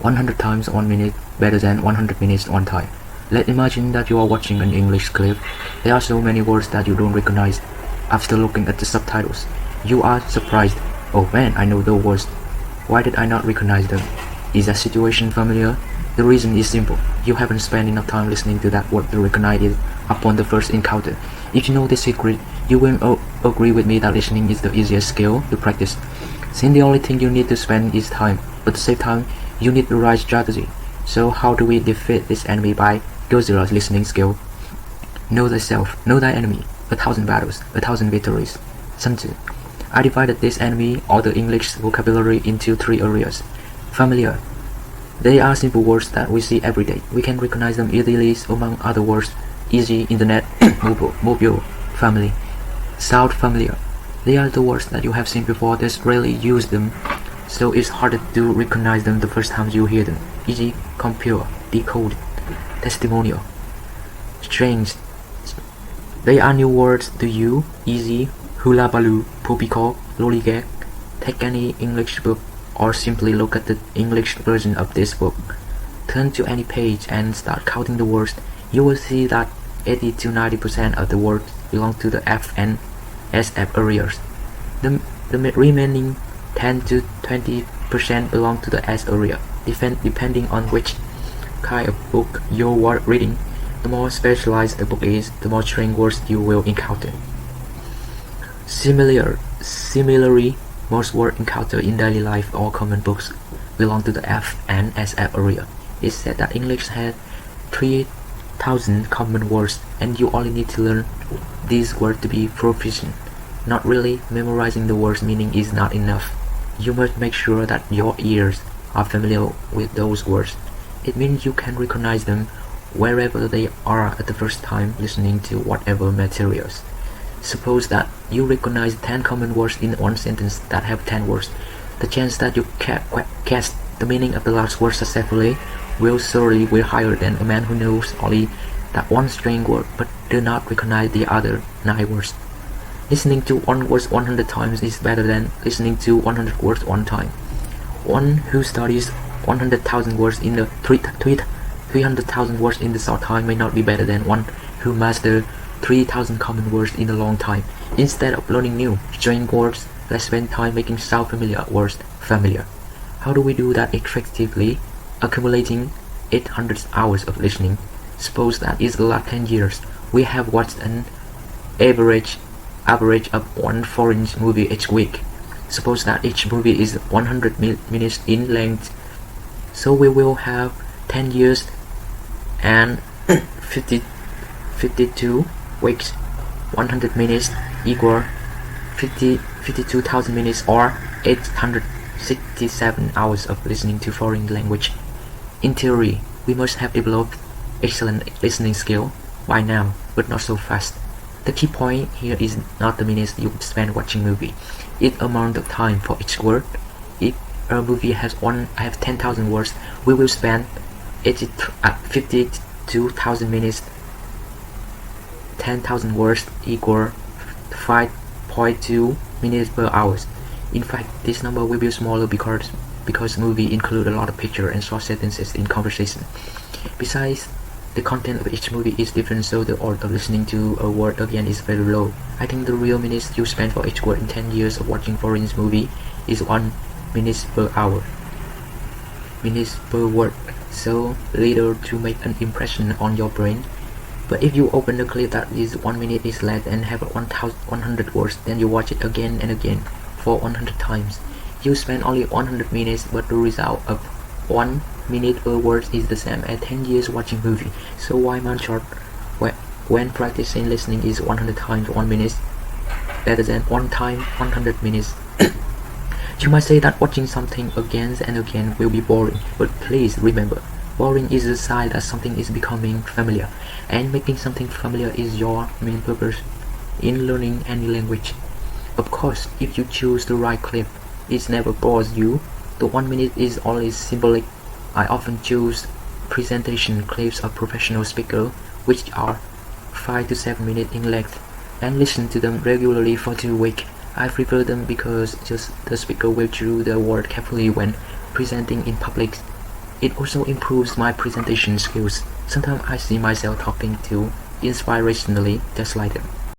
100 times 1 minute better than 100 minutes one time. Let's imagine that you are watching an English clip. There are so many words that you don't recognize. After looking at the subtitles, you are surprised. Oh man, I know those words. Why did I not recognize them? Is that situation familiar? The reason is simple. You haven't spent enough time listening to that word to recognize it upon the first encounter. If you know the secret, you will agree with me that listening is the easiest skill to practice. Since the only thing you need to spend is time, but at the same time, you need the right strategy. So how do we defeat this enemy by Guerrilla listening skill? Know thyself, know thy enemy. 1,000 battles, 1,000 victories. Sun Tzu. I divided this enemy or the English vocabulary into 3 areas. Familiar. They are simple words that we see every day. We can recognize them easily among other words. Easy, internet, mobile, family. Sound familiar. They are the words that you have seen before, just rarely use them, so it's harder to recognize them the first time you hear them. E.g., compare, decode, testimonial. Strange. They are new words to you. Easy, hula baloo, poppycock, lollygag. Take any English book or simply look at the English version of this book. Turn to any page and start counting the words. You will see that 80 to 90% of the words belong to the F and SF areas. The remaining 10 to 20% belong to the S area. Depending on which kind of book you are reading, the more specialized the book is, the more strange words you will encounter. Similarly, most words encountered in daily life or common books belong to the F and SF area. It's said that English has 3,000 common words, and you only need to learn these words to be proficient. Not really memorizing the words' meaning is not enough. You must make sure that your ears are familiar with those words. It means you can recognize them wherever they are at the first time listening to whatever materials. Suppose that you recognize 10 common words in one sentence that have 10 words. The chance that you guess the meaning of the last word successfully will surely be higher than a man who knows only that one strange word but do not recognize the other 9 words. Listening to one word 100 times is better than listening to 100 words one time. One who studies 100,000 words in the 300,000 words in the short time may not be better than one who masters 3,000 common words in a long time. Instead of learning new, strange words, let's spend time making sound familiar words familiar. How do we do that effectively? Accumulating 800 hours of listening. Suppose that is the last 10 years. We have watched an average of one foreign movie each week. Suppose that each movie is 100 minutes in length. So we will have 10 years and 52 weeks. 100 minutes equal 52,000 minutes or 867 hours of listening to foreign language. In theory, we must have developed excellent listening skill by now, but not so fast. The key point here is not the minutes you spend watching movie, it's amount of time for each word. If a movie has 10,000 words, we will spend 52,000 minutes. 10,000 words equal 5.2 minutes per hour. In fact, this number will be smaller because movie include a lot of picture and short sentences in conversation. Besides, the content of each movie is different, so the order of listening to a word again is very low. I think the real minutes you spend for each word in 10 years of watching foreign movie is 1 minute per hour. Minutes per word, so little to make an impression on your brain. But if you open a clip that is 1 minute is less and have 100 words, then you watch it again and again for 100 times. You spend only 100 minutes, but the result of 1 minute per word is the same as 10 years watching movie. So why man short when practicing listening is 100 times 1 minute better than 1 time 100 minutes? You might say that watching something again and again will be boring, but please remember, boring is a sign that something is becoming familiar, and making something familiar is your main purpose in learning any language. Of course, if you choose the right clip, it never bores you. The 1 minute is only symbolic. I often choose presentation clips of professional speakers, which are 5 to 7 minutes in length, and listen to them regularly for 2 weeks. I prefer them because just the speaker will choose the word carefully when presenting in public. It also improves my presentation skills. Sometimes I see myself talking too inspirationally, just like them.